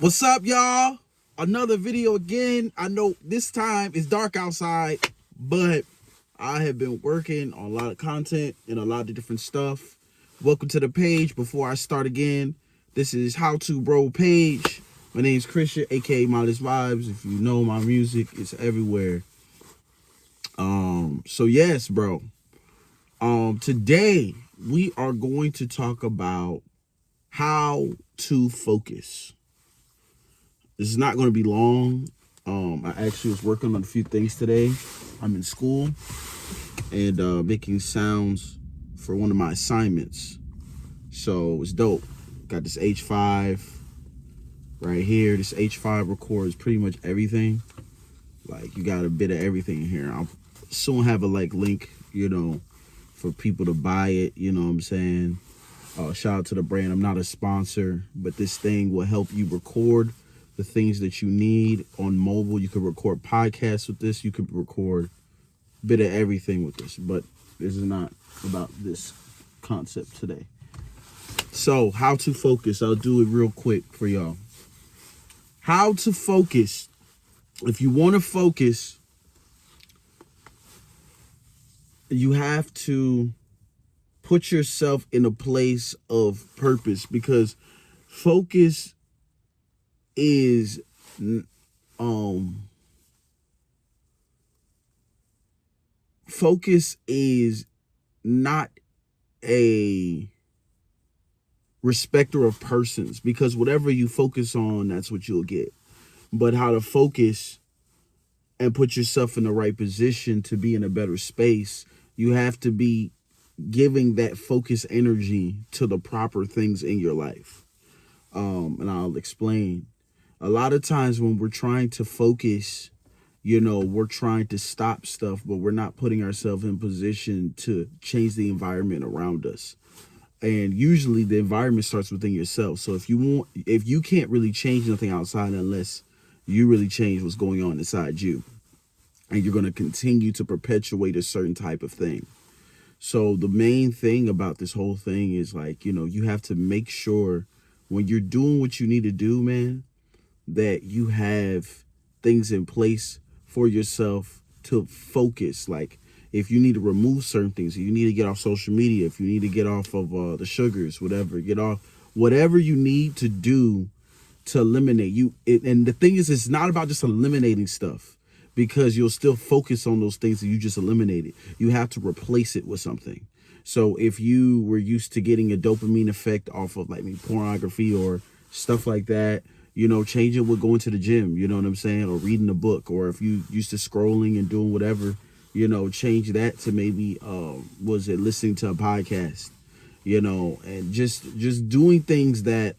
What's up, y'all? Another video again. I know this time it's dark outside, but I have been working on a lot of content and a lot of different stuff. Welcome to the page. Before I start again, this is How To Bro page. My name is Christian, aka Modest Vibes. If you know my music, it's everywhere. So yes, bro. Today we are going to talk about how to focus. This is not going to be long. I actually was working on a few things today. I'm in school and making sounds for one of my assignments. So it's dope. Got this H5 right here. This H5 records pretty much everything. Like, you got a bit of everything in here. I'll soon have a link, for people to buy it. You know what I'm saying? Shout out to the brand. I'm not a sponsor, but this thing will help you record the things that you need on mobile. You can record podcasts with this. You could record a bit of everything with this, but this is not about this concept today. So, how to focus. I'll do it real quick for y'all. How to focus. If you want to focus, you have to put yourself in a place of purpose, because focus is focus is not a respecter of persons, because whatever you focus on, that's what you'll get. But how to focus and put yourself in the right position to be in a better space, you have to be giving that focus energy to the proper things in your life. And I'll explain. A lot of times when we're trying to focus, we're trying to stop stuff, but we're not putting ourselves in position to change the environment around us. And usually the environment starts within yourself. So if you can't really change nothing outside unless you really change what's going on inside you, and you're going to continue to perpetuate a certain type of thing. So the main thing about this whole thing is you have to make sure when you're doing what you need to do, man, that you have things in place for yourself to focus. Like, if you need to remove certain things, if you need to get off social media, if you need to get off of the sugars, get off whatever you need to do to eliminate and the thing is, it's not about just eliminating stuff, because you'll still focus on those things that you just eliminated. You have to replace it with something. So if you were used to getting a dopamine effect off of pornography or stuff like that, change it with going to the gym, you know what I'm saying? Or reading a book. Or if you used to scrolling and doing whatever, change that to maybe, listening to a podcast, and just doing things that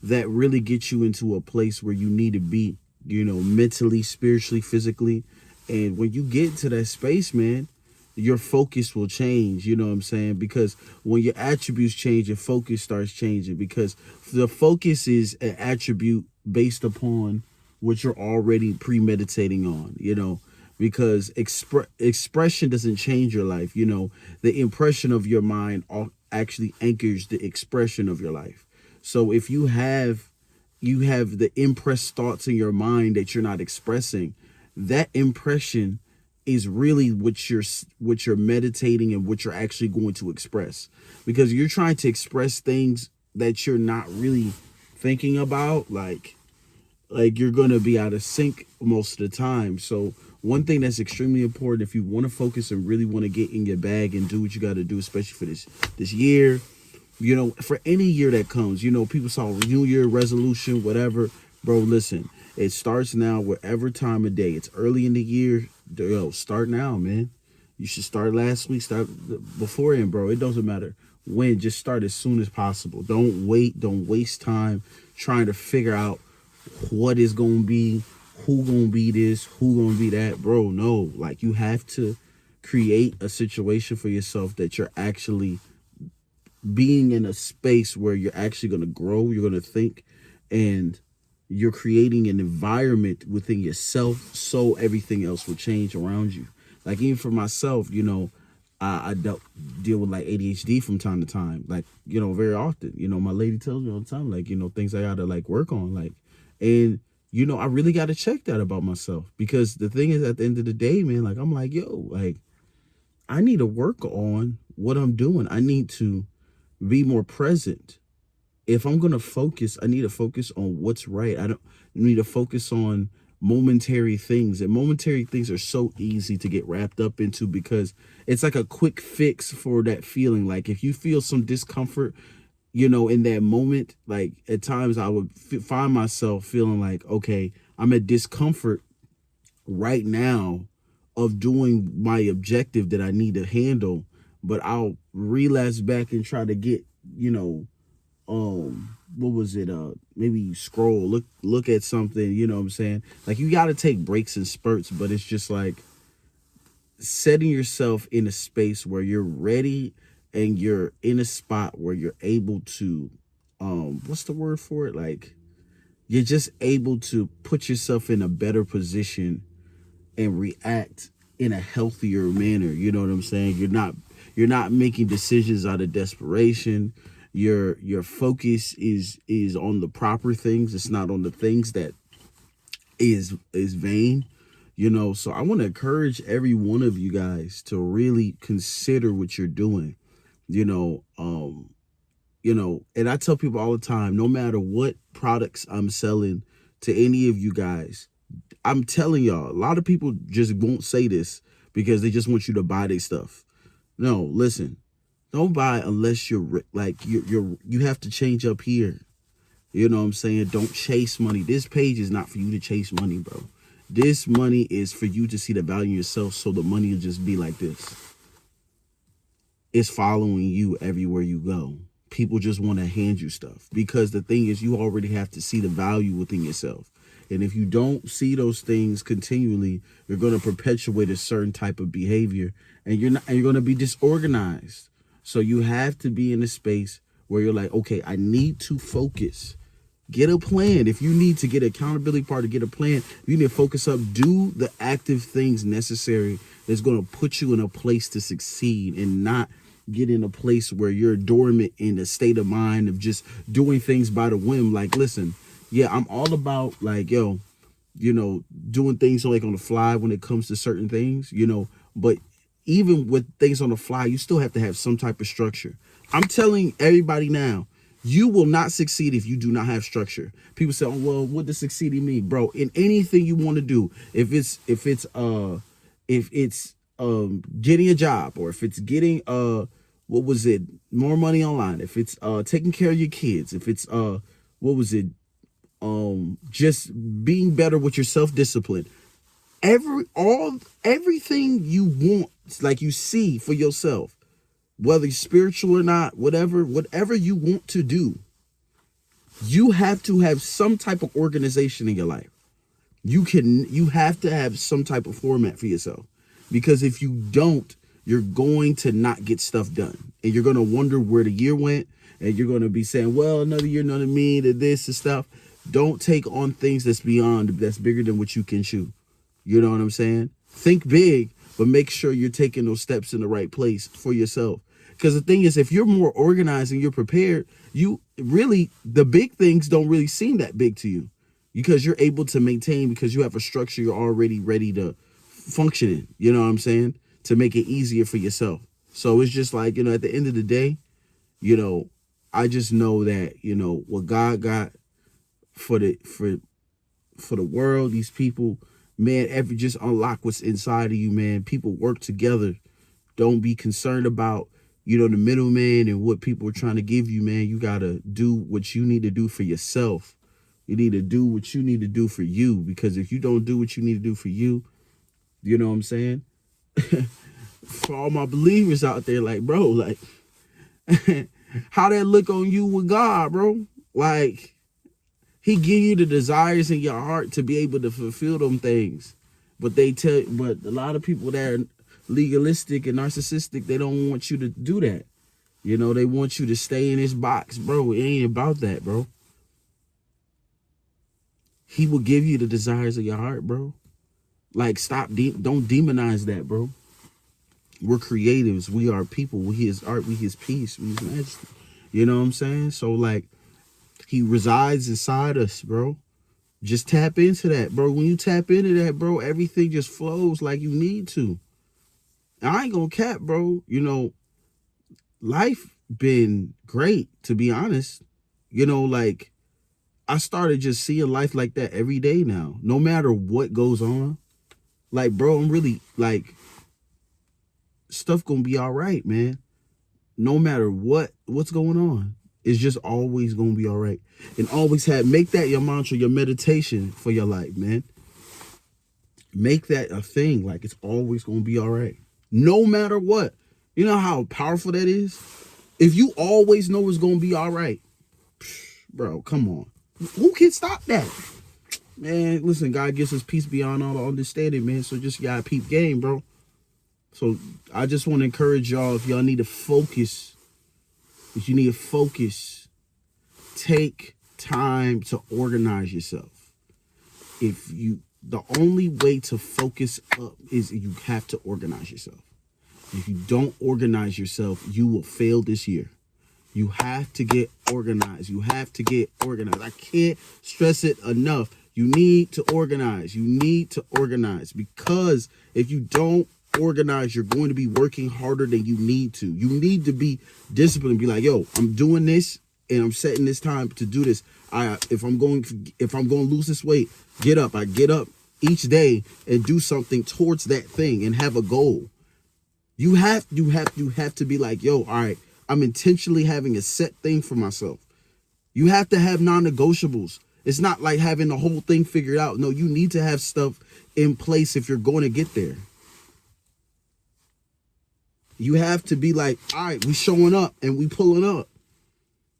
really get you into a place where you need to be, mentally, spiritually, physically. And when you get into that space, man, your focus will change, you know what I'm saying? Because when your attributes change, your focus starts changing, because the focus is an attribute based upon what you're already premeditating on, because expression doesn't change your life. The impression of your mind actually anchors the expression of your life. So if you have the impressed thoughts in your mind that you're not expressing, that impression is really what you're meditating and what you're actually going to express, because you're trying to express things that you're not really thinking about. Like you're going to be out of sync most of the time. So one thing that's extremely important, if you want to focus and really want to get in your bag and do what you got to do, especially for this year, for any year that comes, people saw New Year resolution, whatever. Bro, listen, it starts now, whatever time of day. It's early in the year. Start now, man. You should start last week, start beforehand, bro. It doesn't matter when, just start as soon as possible. Don't wait, don't waste time trying to figure out what is going to be, who going to be this, who going to be that. Bro, no, you have to create a situation for yourself that you're actually being in a space where you're actually going to grow, you're going to think, and you're creating an environment within yourself so everything else will change around you. Like, even for myself, deal with like ADHD from time to time, like, very often. My lady tells me all the time, like, things I gotta like work on, like, and I really gotta check that about myself, because the thing is, at the end of the day, man, like, I'm like, yo, like, I need to work on what I'm doing. I need to be more present. If I'm gonna focus, I need to focus on what's right. I don't need to focus on momentary things. And momentary things are so easy to get wrapped up into, because it's like a quick fix for that feeling. Like, if you feel some discomfort, in that moment, like, at times I would find myself feeling like, okay, I'm at discomfort right now of doing my objective that I need to handle, but I'll relapse back and try to get, what was it, maybe scroll, look at something, what I'm saying? Like, you got to take breaks and spurts, but it's just like setting yourself in a space where you're ready, and you're in a spot where you're able to, what's the word for it, like, you're just able to put yourself in a better position and react in a healthier manner. You know what I'm saying? You're not making decisions out of desperation. Your focus is on the proper things. It's not on the things that is vain. So I want to encourage every one of you guys to really consider what you're doing. And I tell people all the time, no matter what products I'm selling to any of you guys, I'm telling y'all, a lot of people just won't say this because they just want you to buy their stuff. No, listen, don't buy unless like, you have to change up here. You know what I'm saying? Don't chase money. This page is not for you to chase money, bro. This money is for you to see the value in yourself, so the money will just be like this. It's following you everywhere you go. People just want to hand you stuff, because the thing is, you already have to see the value within yourself. And if you don't see those things continually, you're going to perpetuate a certain type of behavior, and you're going to be disorganized. So you have to be in a space where you're like, okay, I need to focus. Get a plan. If you need to get an accountability partner, get a plan. You need to focus up. Do the active things necessary that's going to put you in a place to succeed, and not get in a place where you're dormant in a state of mind of just doing things by the whim. Like, listen, yeah, I'm all about, like, doing things like on the fly when it comes to certain things, but even with things on the fly, you still have to have some type of structure. I'm telling everybody now, you will not succeed if you do not have structure. People say, oh, well, what does succeeding mean? Bro, in anything you want to do, if it's getting a job, or if it's getting more money online, if it's taking care of your kids, if it's just being better with your self-discipline, everything you want, like, you see for yourself, whether it's spiritual or not, whatever you want to do, you have to have some type of organization in your life. You have to have some type of format for yourself, because if you don't, you're going to not get stuff done, and you're going to wonder where the year went, and you're going to be saying, well, another year, another me, to this and stuff. Don't take on things that's bigger than what you can chew. You know what I'm saying? Think big, but make sure you're taking those steps in the right place for yourself. Because the thing is, if you're more organized and you're prepared, the big things don't really seem that big to you, because you're able to maintain, because you have a structure you're already ready to function in. You know what I'm saying? To make it easier for yourself. So it's just like, at the end of the day, I just know that, what God got for the world, these people, man, just unlock what's inside of you, man. People work together. Don't be concerned about, the middleman and what people are trying to give you, man. You got to do what you need to do for yourself. You need to do what you need to do for you, because if you don't do what you need to do for you, you know what I'm saying? For all my believers out there, like, bro, like, how that look on you with God, bro? Like, he give you the desires in your heart to be able to fulfill them things. But but a lot of people that are legalistic and narcissistic, they don't want you to do that. They want you to stay in his box, bro. It ain't about that, bro. He will give you the desires of your heart, bro. Like, don't demonize that, bro. We're creatives. We are people. We his art. We his peace. We his majesty. You know what I'm saying? So like, he resides inside us, bro. Just tap into that, bro. When you tap into that, bro, everything just flows like you need to. I ain't gonna cap, bro. You know, life been great, to be honest. You know, like, I started just seeing life like that every day now. No matter what goes on. Like, bro, I'm really, like, stuff gonna be all right, man. No matter what's going on. It's just always gonna be all right. And always make that your mantra, your meditation for your life, man. Make that a thing. Like, it's always gonna be all right. No matter what. You know how powerful that is? If you always know it's gonna be all right, bro, come on. Who can stop that? Man, listen, God gives us peace beyond all understanding, man. So just gotta peep game, bro. So I just want to encourage y'all, if y'all need to focus, if you need to focus, take time to organize yourself. The only way to focus up is you have to organize yourself. If you don't organize yourself, you will fail this year. You have to get organized. You have to get organized. I can't stress it enough. You need to organize. You need to organize, because if you don't organize, you're going to be working harder than you need to. You need to be disciplined and be like, yo, I'm doing this and I'm setting this time to do this. If I'm going to lose this weight, I get up each day and do something towards that thing and have a goal. You have to be like, yo, all right, I'm intentionally having a set thing for myself. You have to have non-negotiables. It's not like having the whole thing figured out. No, you need to have stuff in place if you're going to get there. You have to be like, all right, we showing up and we pulling up.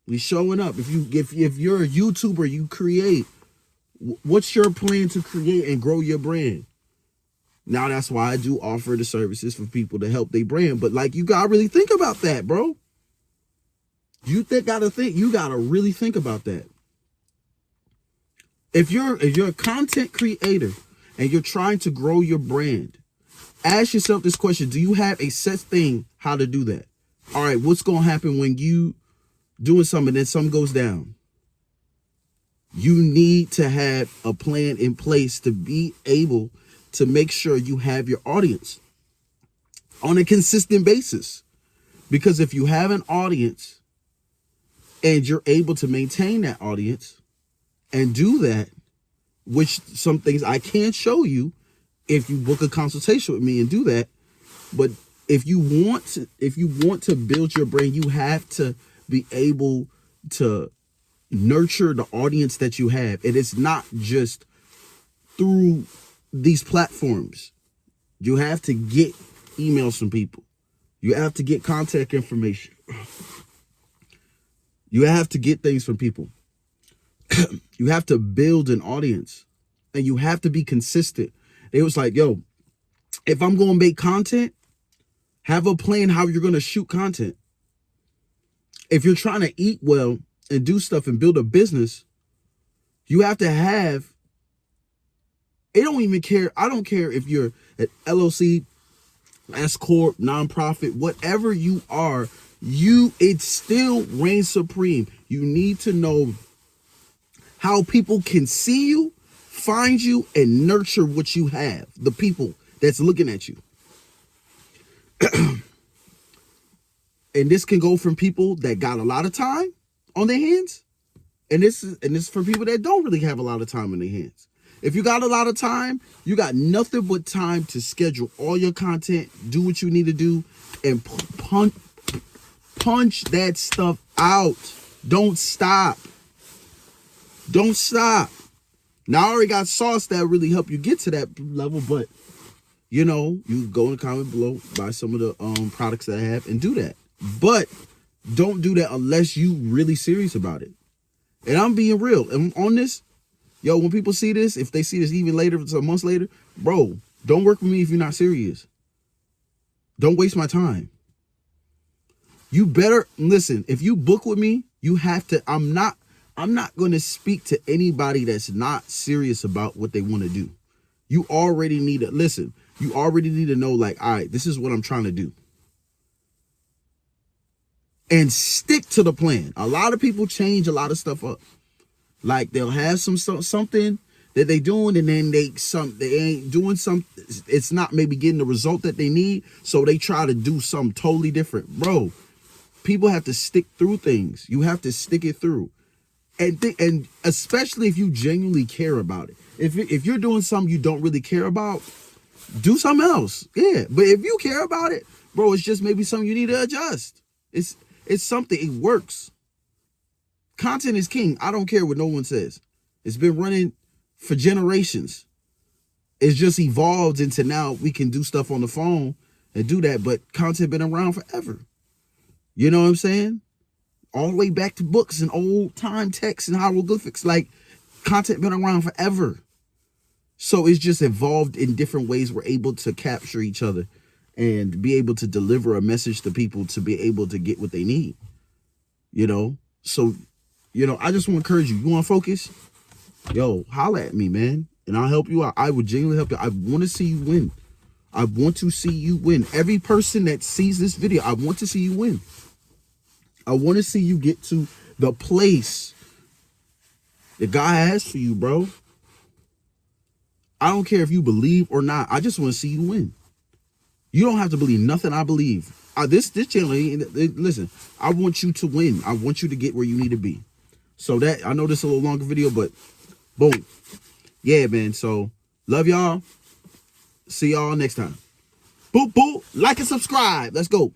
We showing up. If you're a YouTuber, you create. What's your plan to create and grow your brand? Now that's why I do offer the services for people to help their brand. But like, you gotta really think about that, bro. You gotta really think about that. If you're a content creator and you're trying to grow your brand, ask yourself this question. Do you have a set thing how to do that? All right, what's going to happen when you doing something and then something goes down? You need to have a plan in place to be able to make sure you have your audience on a consistent basis. Because if you have an audience and you're able to maintain that audience and do that, which some things I can't show you if you book a consultation with me and do that. But if you want to build your brand, you have to be able to nurture the audience that you have. And it's not just through these platforms. You have to get emails from people. You have to get contact information. You have to get things from people. You have to build an audience, and you have to be consistent. It was like, yo, if I'm going to make content, have a plan how you're going to shoot content. If you're trying to eat well and do stuff and build a business, you have to have, I don't care if you're an LLC, S Corp, nonprofit, whatever you are, it still reigns supreme. You need to know how people can see you, find you, and nurture what you have, the people that's looking at you. And this can go from people that got a lot of time on their hands, and this is for people that don't really have a lot of time on their hands. If you got a lot of time, you got nothing but time to schedule all your content, do what you need to do, and punch that stuff out. Don't stop. Don't stop. Now, I already got sauce that really help you get to that level, but you go in the comment below, buy some of the products that I have, and do that. But don't do that unless you really serious about it. And I'm being real. And on this, yo, when people see this, if they see this even later, some months later, bro, don't work with me if you're not serious. Don't waste my time. You better listen. If you book with me, you have to. I'm not going to speak to anybody that's not serious about what they want to do. You already need to listen. You already need to know, like, all right, this is what I'm trying to do. And stick to the plan. A lot of people change a lot of stuff up. Like, they'll have something that they doing, and then they ain't doing something. It's not maybe getting the result that they need, so they try to do something totally different. Bro, people have to stick through things. You have to stick it through. And especially if you genuinely care about it. If you're doing something you don't really care about, do something else. Yeah. But if you care about it, bro, it's just maybe something you need to adjust. It's something, it works. Content is king. I don't care what no one says. It's been running for generations. It's just evolved into now we can do stuff on the phone and do that, but content been around forever. You know what I'm saying? All the way back to books and old time texts and hieroglyphics. Like, content been around forever. So it's just evolved in different ways. We're able to capture each other and be able to deliver a message to people to be able to get what they need. You know? So, you know, I just want to encourage you. You want to focus? Yo, holla at me, man. And I'll help you out. I would genuinely help you. I want to see you win. I want to see you win. Every person that sees this video, I want to see you win. I want to see you get to the place that God has for you, bro. I don't care if you believe or not. I just want to see you win. You don't have to believe nothing I believe. This channel, listen, I want you to win. I want you to get where you need to be. So that, I know this is a little longer video, but boom. Yeah, man. So love y'all. See y'all next time. Boop, boop. Like and subscribe. Let's go.